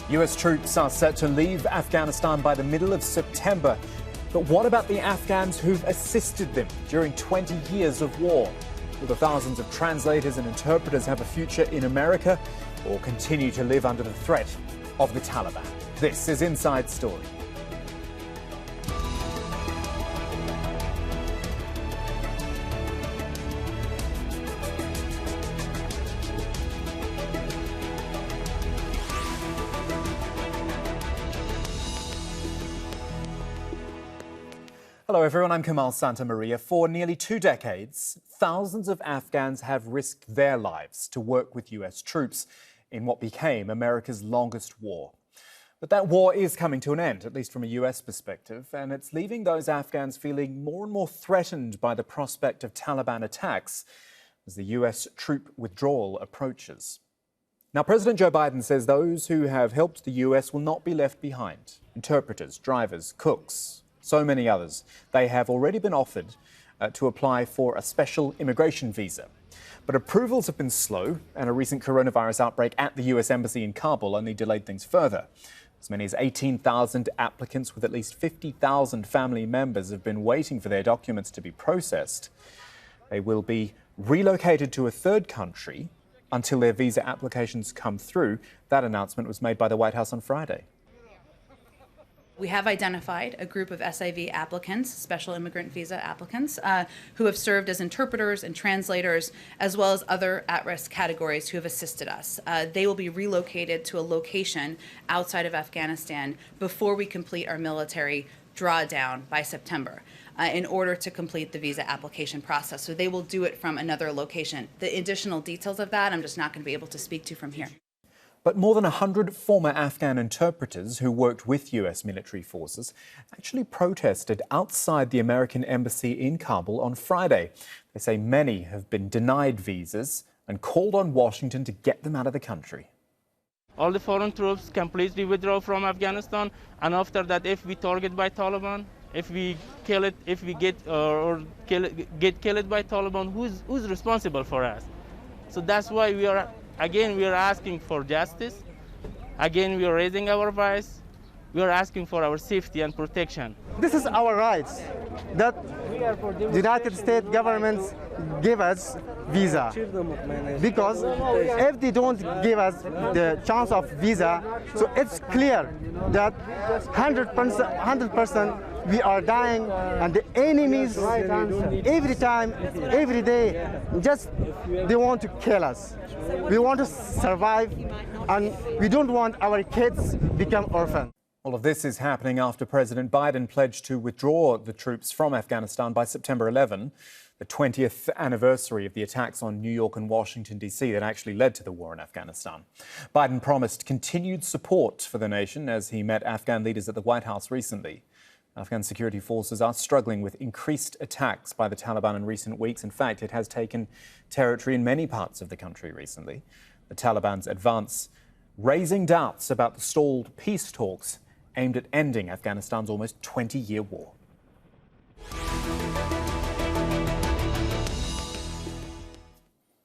US troops are set to leave Afghanistan by the middle of September. But what about the Afghans who've assisted them during 20 years of war? Will the thousands of translators and interpreters have a future in America or continue to live under the threat of the Taliban? This is Inside Story. Hello everyone, I'm Kamahl Santamaria. For nearly 2 decades, thousands of Afghans have risked their lives to work with US troops in what became America's longest war. But that war is coming to an end, at least from a US perspective, and it's leaving those Afghans feeling more and more threatened by the prospect of Taliban attacks as the US troop withdrawal approaches. Now, President Joe Biden says those who have helped the US will not be left behind. Interpreters, drivers, cooks, so many others. They have already been offered to apply for a special immigration visa. But approvals have been slow, and a recent coronavirus outbreak at the US Embassy in Kabul only delayed things further. As many as 18,000 applicants with at least 50,000 family members have been waiting for their documents to be processed. They will be relocated to a third country until their visa applications come through. That announcement was made by the White House on Friday. We have identified a group of SIV applicants, special immigrant visa applicants, who have served as interpreters and translators, as well as other at-risk categories who have assisted us. They will be relocated to a location outside of Afghanistan before we complete our military drawdown by September in order to complete the visa application process. So they will do it from another location. The additional details of that, I'm just not going to be able to speak to from here. But more than 100 former Afghan interpreters who worked with US military forces actually protested outside the American embassy in Kabul on Friday. They say many have been denied visas and called on Washington to get them out of the country. All the foreign troops completely withdraw from Afghanistan, and after that, if we target by Taliban, if we kill it, if we get killed by Taliban, who's responsible for us? So that's why we are asking for justice. Again, we are raising our voice. We are asking for our safety and protection. This is our rights that the United States government give us visa. Because if they don't give us the chance of visa, so it's clear that 100% we are dying, and the enemies every time, every day, just they want to kill us. We want to survive, and we don't want our kids become orphans. All of this is happening after President Biden pledged to withdraw the troops from Afghanistan by September 11, the 20th anniversary of the attacks on New York and Washington, D.C. that actually led to the war in Afghanistan. Biden promised continued support for the nation as he met Afghan leaders at the White House recently. Afghan security forces are struggling with increased attacks by the Taliban in recent weeks. In fact, it has taken territory in many parts of the country recently. The Taliban's advance raising doubts about the stalled peace talks aimed at ending Afghanistan's almost 20-year war.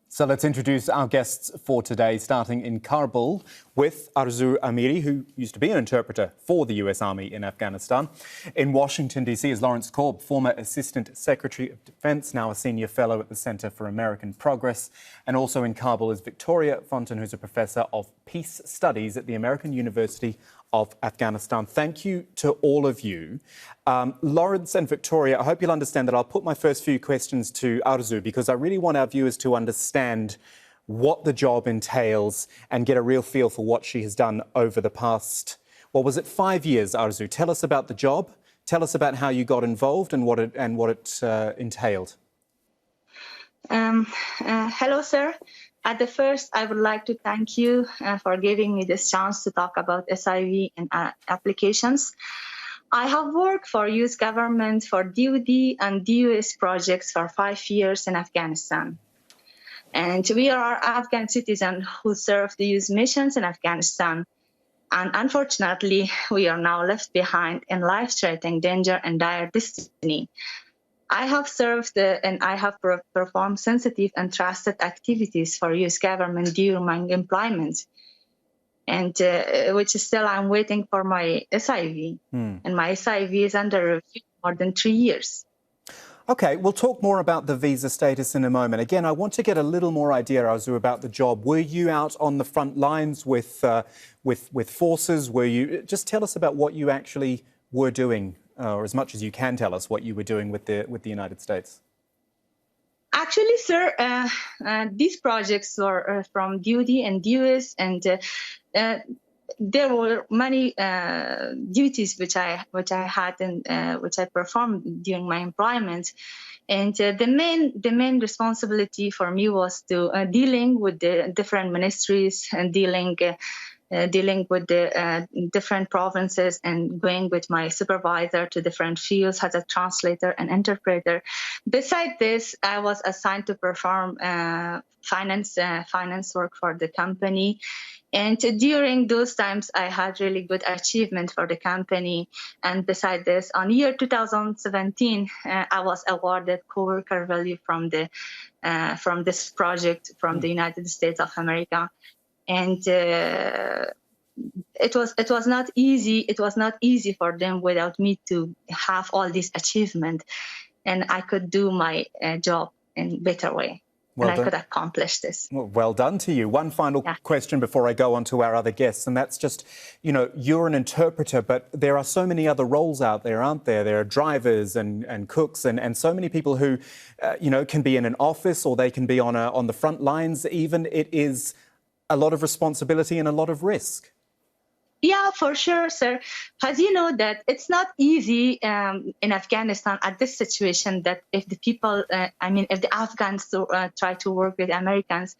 So let's introduce our guests for today, starting in Kabul with Arzoo Amiri, who used to be an interpreter for the US Army in Afghanistan. In Washington, D.C. is Lawrence Korb, former Assistant Secretary of Defense, now a Senior Fellow at the Center for American Progress. And also in Kabul is Victoria Fontan, who's a Professor of Peace Studies at the American University of Afghanistan. Thank you to all of you. Lawrence and Victoria, I hope you'll understand that I'll put my first few questions to Arzoo because I really want our viewers to understand what the job entails and get a real feel for what she has done over the past, 5 years, Arzoo? Tell us about the job. Tell us about how you got involved and what it entailed. Hello, sir. At the first, I would like to thank you for giving me this chance to talk about SIV and applications. I have worked for US government, for DoD and DUS projects for 5 years in Afghanistan. And we are Afghan citizens who serve the US missions in Afghanistan. And unfortunately, we are now left behind in life-threatening danger and dire destiny. I have served and I have performed sensitive and trusted activities for US government during my employment. and which is still I'm waiting for my SIV, and my SIV is under review more than 3 years. Okay, we'll talk more about the visa status in a moment. Again, I want to get a little more idea, Arzoo, about the job. Were you out on the front lines with forces? Were you? Just tell us about what you actually were doing, or as much as you can tell us what you were doing with the United States. Actually, sir, these projects were from duty and dues, and there were many duties which I had and which I performed during my employment. And the main responsibility for me was to dealing with the different ministries and dealing with the different provinces and going with my supervisor to different fields as a translator and interpreter. Besides this, I was assigned to perform finance work for the company. And during those times, I had really good achievement for the company. And besides this, on year 2017, I was awarded co-worker value from this project from the United States of America. And it was not easy. It was not easy for them without me to have all this achievement, and I could do my job in a better way. Well and done. I could accomplish this. Well done to you. One final question before I go on to our other guests, and that's just, you know, you're an interpreter, but there are so many other roles out there, aren't there? There are drivers and cooks and so many people who, you know, can be in an office or they can be on the front lines even. It is a lot of responsibility and a lot of risk. Yeah, for sure, sir. As you know that it's not easy in Afghanistan at this situation that if the people, if the Afghans try to work with Americans,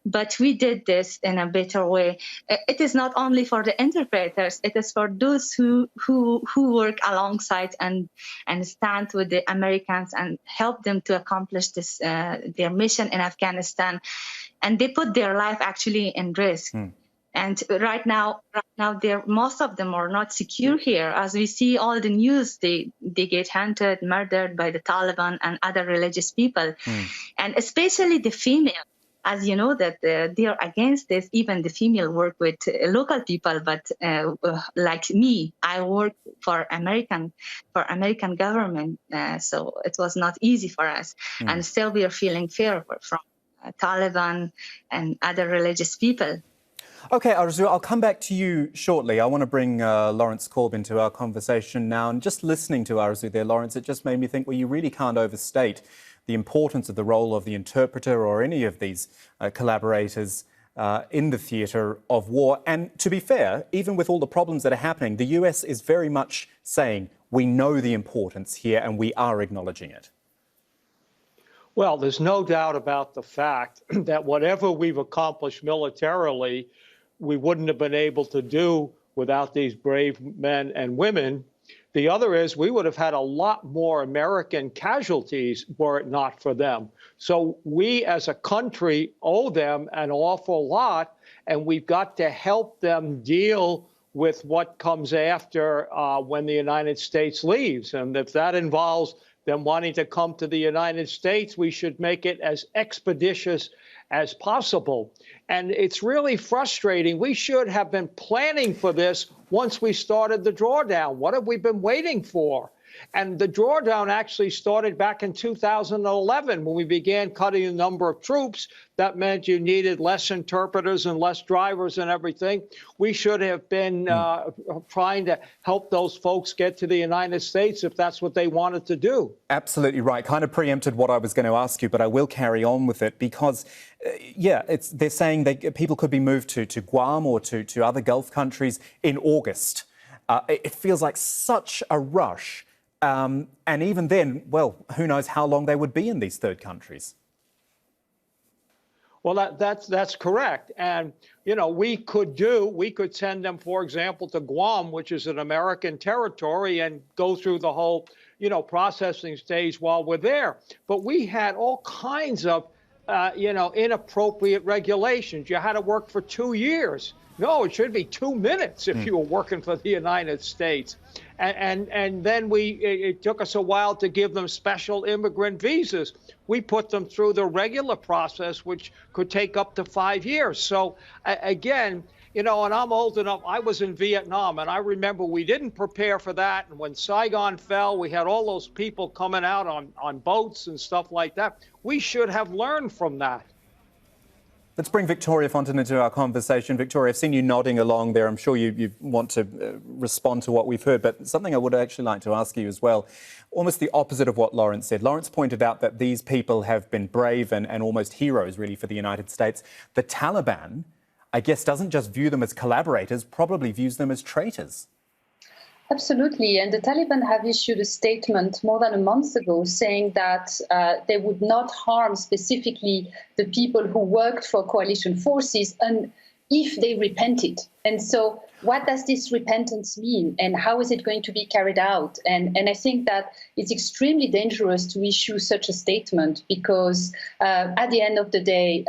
but we did this in a better way. It is not only for the interpreters, it is for those who work alongside and stand with the Americans and help them to accomplish this their mission in Afghanistan. And they put their life actually in risk. And right now, most of them are not secure here. As we see all the news, they get hunted, murdered by the Taliban and other religious people. And especially the female, as you know that they are against this. Even the female work with local people, but like me, I work for American government. So it was not easy for us. And still we are feeling fear from Taliban and other religious people. OK, Arzoo, I'll come back to you shortly. I want to bring Lawrence Korb into our conversation now. And just listening to Arzoo there, Lawrence, it just made me think, well, you really can't overstate the importance of the role of the interpreter or any of these collaborators in the theatre of war. And to be fair, even with all the problems that are happening, the US is very much saying, we know the importance here and we are acknowledging it. Well, there's no doubt about the fact that whatever we've accomplished militarily, we wouldn't have been able to do without these brave men and women. The other is we would have had a lot more American casualties were it not for them. So we as a country owe them an awful lot, and we've got to help them deal with what comes after when the United States leaves. And if that involves them wanting to come to the United States, we should make it as expeditious as possible. And it's really frustrating. We should have been planning for this once we started the drawdown. What have we been waiting for? And the drawdown actually started back in 2011 when we began cutting the number of troops. That meant you needed less interpreters and less drivers and everything. We should have been trying to help those folks get to the United States if that's what they wanted to do. Absolutely right. Kind of preempted what I was going to ask you, but I will carry on with it because, they're saying that people could be moved to Guam or to other Gulf countries in August. It feels like such a rush. And even then, well, who knows how long they would be in these third countries. Well, that's correct. And, you know, we could send them, for example, to Guam, which is an American territory, and go through the whole, processing stage while we're there. But we had all kinds of, inappropriate regulations. You had to work for 2 years. No, it should be 2 minutes if you were working for the United States. And then it took us a while to give them special immigrant visas. We put them through the regular process, which could take up to 5 years. So again, You know, and I'm old enough, I was in Vietnam, and I remember we didn't prepare for that. And when Saigon fell, we had all those people coming out on boats and stuff like that. We should have learned from that. Let's bring Victoria Fontan into our conversation. Victoria, I've seen you nodding along there. I'm sure you want to respond to what we've heard, but something I would actually like to ask you as well, almost the opposite of what Lawrence said. Lawrence pointed out that these people have been brave and almost heroes, really, for the United States. The Taliban, I guess, doesn't just view them as collaborators, probably views them as traitors. Absolutely. And the Taliban have issued a statement more than a month ago saying that they would not harm specifically the people who worked for coalition forces and if they repented. And so what does this repentance mean and how is it going to be carried out? And I think that it's extremely dangerous to issue such a statement because at the end of the day,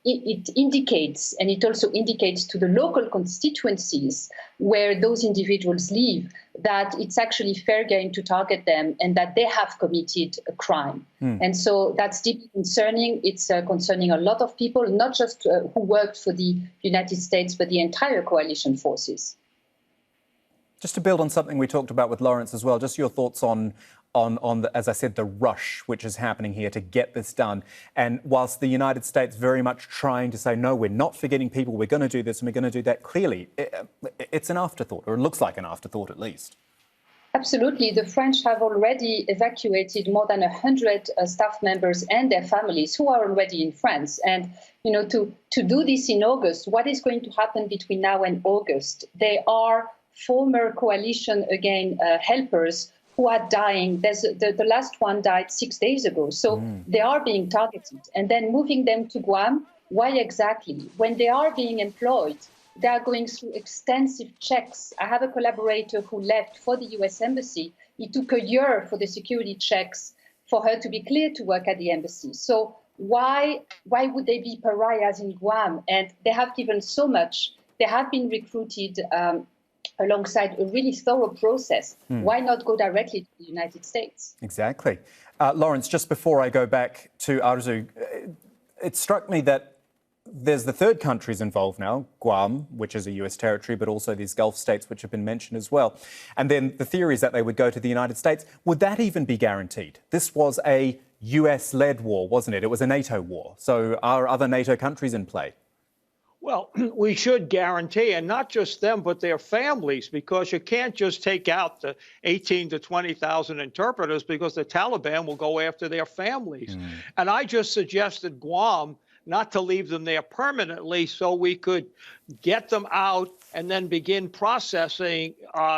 it indicates, and it also indicates to the local constituencies where those individuals live, that it's actually fair game to target them and that they have committed a crime. And so that's deeply concerning. It's concerning a lot of people, not just who worked for the United States, but the entire coalition forces. Just to build on something we talked about with Lawrence as well, just your thoughts on the, as I said, the rush which is happening here to get this done. And whilst the United States very much trying to say, no, we're not forgetting people, we're going to do this and we're going to do that, clearly it's an afterthought, or it looks like an afterthought at least. Absolutely. The French have already evacuated more than 100 staff members and their families who are already in France. And, you know, to do this in August, what is going to happen between now and August? They are former coalition, again, helpers who are dying. The last one died 6 days ago. So they are being targeted. And then moving them to Guam, why exactly? When they are being employed, they are going through extensive checks. I have a collaborator who left for the US Embassy. It took a year for the security checks for her to be cleared to work at the embassy. So why would they be pariahs in Guam? And they have given so much. They have been recruited alongside a really thorough process. Why not go directly to the United States? Exactly. Lawrence, just before I go back to Arzoo, it struck me that there's the third countries involved now, Guam, which is a US territory, but also these Gulf states which have been mentioned as well. And then the theory is that they would go to the United States. Would that even be guaranteed? This was a US-led war, wasn't it? It was a NATO war. So are other NATO countries in play? Well, we should guarantee, and not just them, but their families, because you can't just take out the 18 to 20,000 interpreters because the Taliban will go after their families. And I just suggested Guam not to leave them there permanently so we could get them out and then begin processing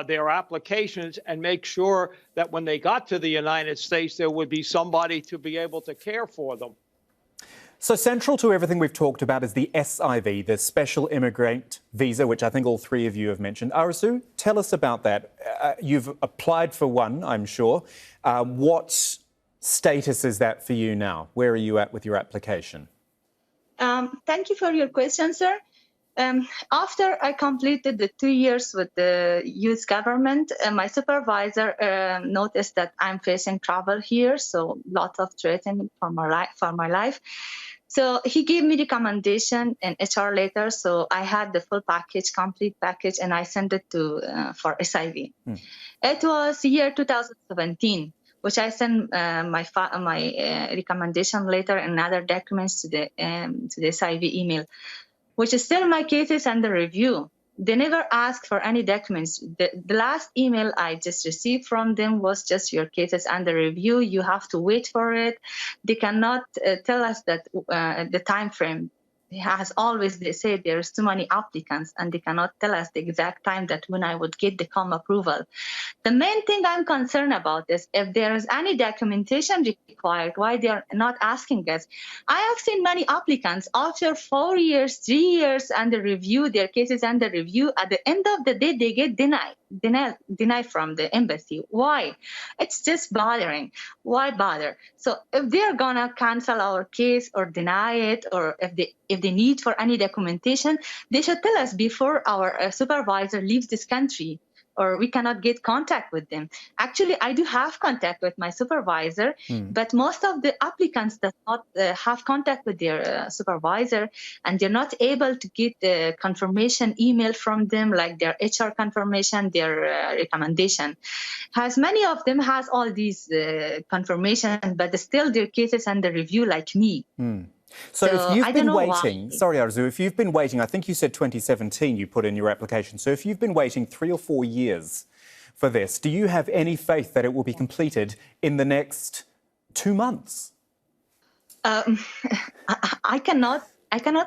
their applications and make sure that when they got to the United States, there would be somebody to be able to care for them. So central to everything we've talked about is the SIV, the Special Immigrant Visa, which I think all three of you have mentioned. Arzoo, tell us about that. You've applied for one, I'm sure. What status is that for you now? Where are you at with your application? Thank you for your question, sir. After I completed the 2 years with the US government, my supervisor noticed that I'm facing trouble here, so lots of threatening for my life. So he gave me recommendation and HR letter. So I had the full package, complete package, and I sent it to for SIV. It was year 2017. Which I sent my recommendation letter and other documents to the SIV email, which is still my case is under review. They never asked for any documents. The last email I just received from them was just your case is under review. You have to wait for it. They cannot tell us that the time frame. As always, they say there's too many applicants and they cannot tell us the exact time that when I would get the COM approval. The main thing I'm concerned about is if there is any documentation required, why they're not asking us. I have seen many applicants after 4 years, 3 years under review, their cases under review. At the end of the day, they get denied from the embassy. Why? It's just bothering. Why bother? So if they're gonna cancel our case or deny it, or if they need for any documentation, they should tell us before our supervisor leaves this country. or we cannot get contact with them. Actually, I do have contact with my supervisor, but most of the applicants does not have contact with their supervisor, and they're not able to get the confirmation email from them, like their HR confirmation, their recommendation. As many of them has all these confirmation, but still their cases under review, like me. So if you've been waiting, sorry Arzoo, if you've been waiting, I think you said 2017 you put in your application. So if you've been waiting 3 or 4 years for this, do you have any faith that it will be completed in the next 2 months? I cannot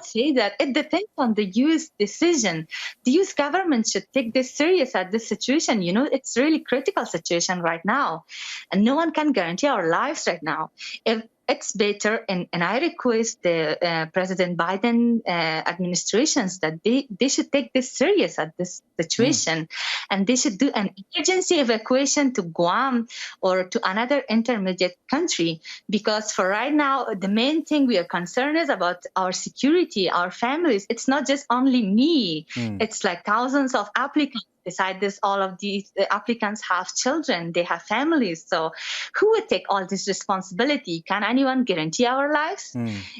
say that. It depends on the U.S. decision. The U.S. government should take this serious at this situation. You know, it's really critical situation right now, and no one can guarantee our lives right now. If it's better, and I request the President Biden administrations that they should take this serious at this situation, and they should do an emergency evacuation to Guam or to another intermediate country, because for right now, the main thing we are concerned is about our security, our families. It's not just only me. It's like thousands of applicants. Besides this, all of these applicants have children, they have families. So who would take all this responsibility? Can anyone guarantee our lives?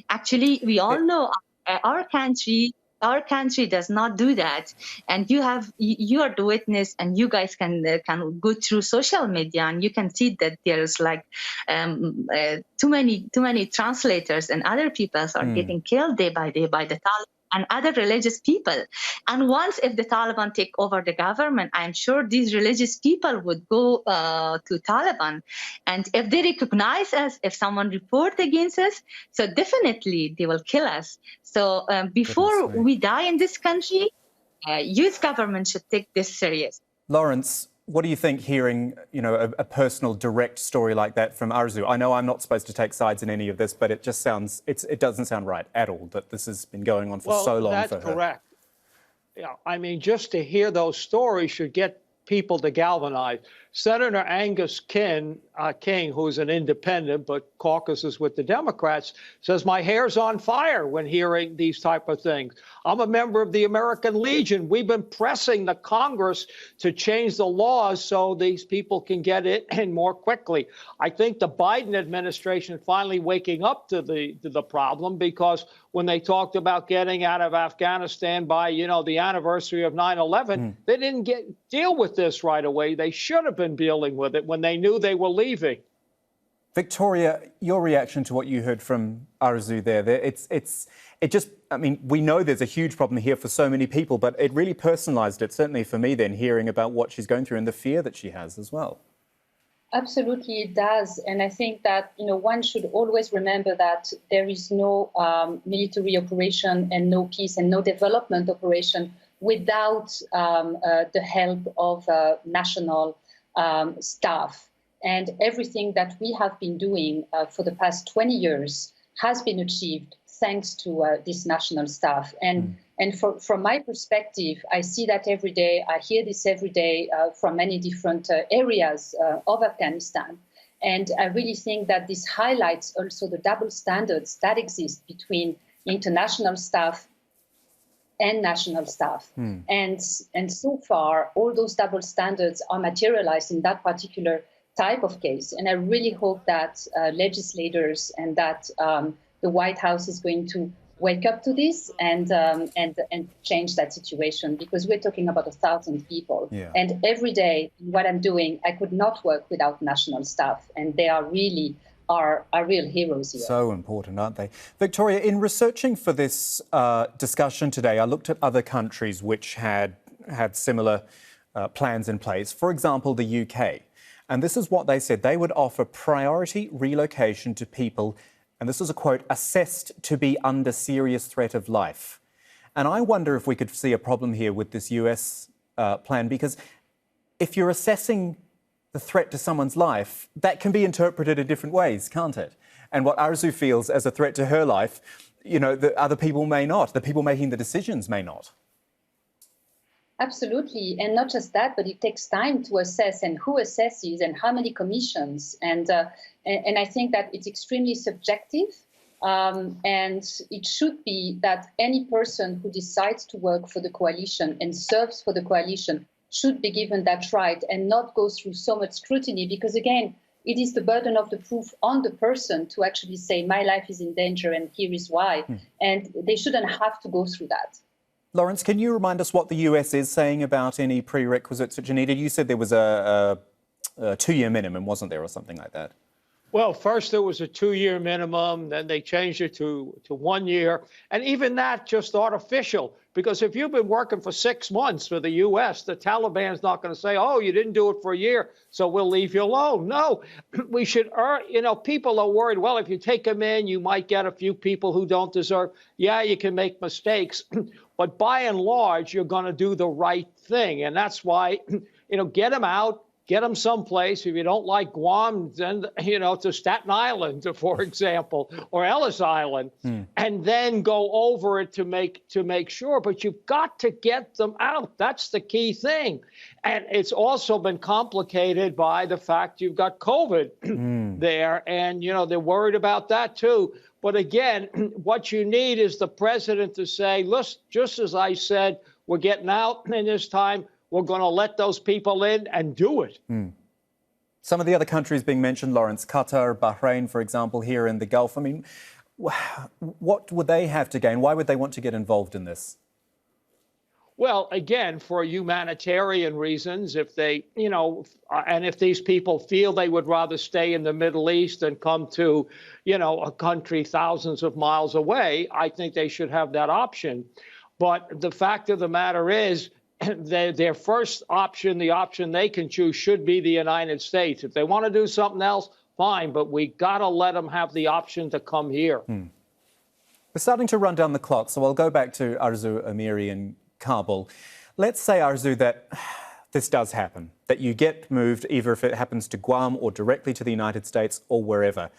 Actually, we all know our country does not do that. And you are the witness, and you guys can go through social media, and you can see that there's like too many translators and other people are getting killed day by day by the Taliban and other religious people. And once if the Taliban take over the government, I'm sure these religious people would go to Taliban. And if they recognize us, if someone report against us, so definitely they will kill us. So before we die in this country, U.S. government should take this serious. Lawrence, what do you think hearing, a personal, direct story like that from Arzoo? I know I'm not supposed to take sides in any of this, but it just sounds, it doesn't sound right at all that this has been going on for so long for her. That's correct. Yeah, I mean, just to hear those stories should get people to galvanize. Senator Angus King, who's an independent but caucuses with the Democrats, says my hair's on fire when hearing these type of things. I'm a member of the American Legion. We've been pressing the Congress to change the laws so these people can get it in more quickly. I think the Biden administration finally waking up to the problem, because when they talked about getting out of Afghanistan by, the anniversary of 9/11, they didn't deal with this right away. They should have been dealing with it when they knew they were leaving. Victoria, your reaction to what you heard from Arzoo there, we know there's a huge problem here for so many people, but it really personalised it, certainly for me then, hearing about what she's going through and the fear that she has as well. Absolutely, it does. And I think that, one should always remember that there is no military operation and no peace and no development operation without the help of national staff. And everything that we have been doing for the past 20 years has been achieved thanks to this national staff. And from my perspective, I see that every day. I hear this every day from many different areas of Afghanistan. And I really think that this highlights also the double standards that exist between international staff and national staff. And so far, all those double standards are materialized in that particular type of case. And I really hope that legislators and that the White House is going to wake up to this and change that situation, because we're talking about 1,000 people. Yeah. And every day, what I'm doing, I could not work without national staff, and they are really are real heroes here. So important, aren't they? Victoria, in researching for this discussion today, I looked at other countries which had similar plans in place. For example, the UK. And this is what they said. They would offer priority relocation to people, and this is a quote, assessed to be under serious threat of life. And I wonder if we could see a problem here with this US plan, because if you're assessing the threat to someone's life, that can be interpreted in different ways, can't it? And what Arzoo feels as a threat to her life, the other people may not. The people making the decisions may not. Absolutely. And not just that, but it takes time to assess, and who assesses and how many commissions. And I think that it's extremely subjective. And it should be that any person who decides to work for the coalition and serves for the coalition should be given that right and not go through so much scrutiny, because again, it is the burden of the proof on the person to actually say, my life is in danger and here is why. And they shouldn't have to go through that. Lawrence, can you remind us what the US is saying about any prerequisites which are needed? You said there was a 2-year minimum, wasn't there, or something like that? Well, first there was a 2-year minimum, then they changed it to 1 year. And even that just artificial, because if you've been working for 6 months for the U.S., the Taliban's not going to say, oh, you didn't do it for a year, so we'll leave you alone. No, we should people are worried, well, if you take them in, you might get a few people who don't deserve. Yeah, you can make mistakes, but by and large, you're going to do the right thing. And that's why, get them out. Get them someplace. If you don't like Guam, then, to Staten Island, for example, or Ellis Island, and then go over it to make sure. But you've got to get them out. That's the key thing. And it's also been complicated by the fact you've got COVID there. And, they're worried about that, too. But again, what you need is the president to say, listen, just as I said, we're getting out in this time. We're going to let those people in and do it. Some of the other countries being mentioned, Lawrence, Qatar, Bahrain, for example, here in the Gulf. I mean, what would they have to gain? Why would they want to get involved in this? Well, again, for humanitarian reasons, if they, and if these people feel they would rather stay in the Middle East than come to, a country thousands of miles away, I think they should have that option. But the fact of the matter is, their first option, the option they can choose, should be the United States. If they want to do something else, fine, but we got to let them have the option to come here. We're starting to run down the clock, so I'll go back to Arzoo Amiri in Kabul. Let's say, Arzoo, that this does happen, that you get moved, either if it happens to Guam or directly to the United States or wherever.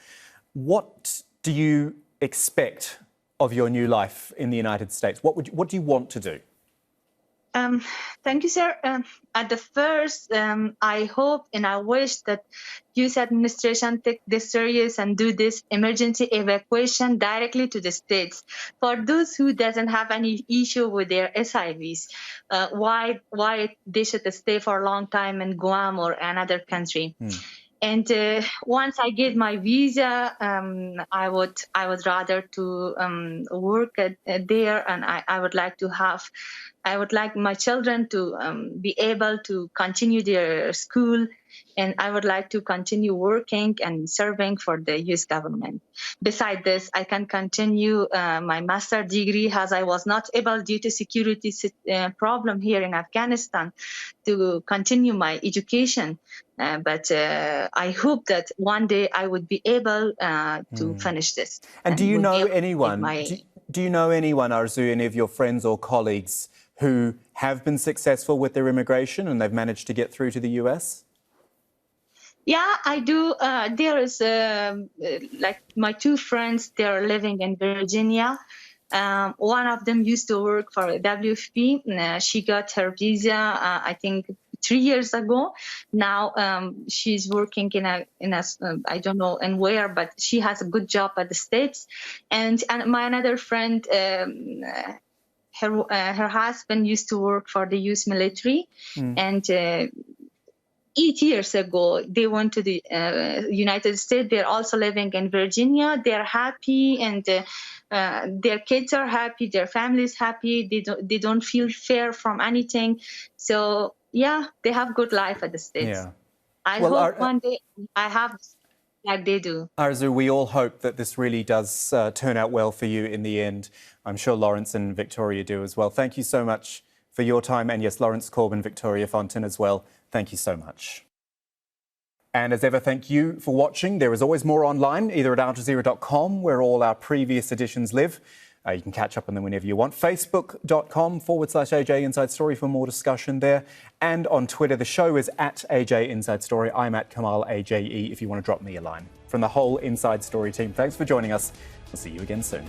What do you expect of your new life in the United States? What do you want to do? Thank you, sir. At the first, I hope and I wish that U.S. administration take this serious and do this emergency evacuation directly to the states. For those who doesn't have any issue with their SIVs, why they should stay for a long time in Guam or another country. And once I get my visa, I would rather to work there, and I would like my children to be able to continue their school, and I would like to continue working and serving for the U.S. government. Besides this, I can continue my master's degree, as I was not able due to security problem here in Afghanistan to continue my education. But I hope that one day I would be able to finish this. And do you know anyone? Do you know anyone, Arzoo, any of your friends or colleagues who have been successful with their immigration and they've managed to get through to the US? Yeah, I do. There is like my 2 friends. They are living in Virginia. One of them used to work for WFP. She got her visa, I think, 3 years ago. Now she's working in a I don't know in where, but she has a good job at the States. And my another friend, her husband used to work for the U.S. military, and 8 years ago, they went to the United States. They're also living in Virginia. They're happy, and their kids are happy. Their family is happy. They don't feel fear from anything. So yeah, they have good life at the States. Yeah. I hope one day I have like they do. Arzoo, we all hope that this really does turn out well for you in the end. I'm sure Lawrence and Victoria do as well. Thank you so much for your time. And yes, Lawrence, Korb and Victoria Fontan as well. Thank you so much. And as ever, thank you for watching. There is always more online, either at aljazeera.com, where all our previous editions live. You can catch up on them whenever you want. Facebook.com/AJ Inside Story for more discussion there. And on Twitter, the show is at AJ Inside Story. I'm at Kamahl AJE if you want to drop me a line. From the whole Inside Story team, thanks for joining us. We'll see you again soon.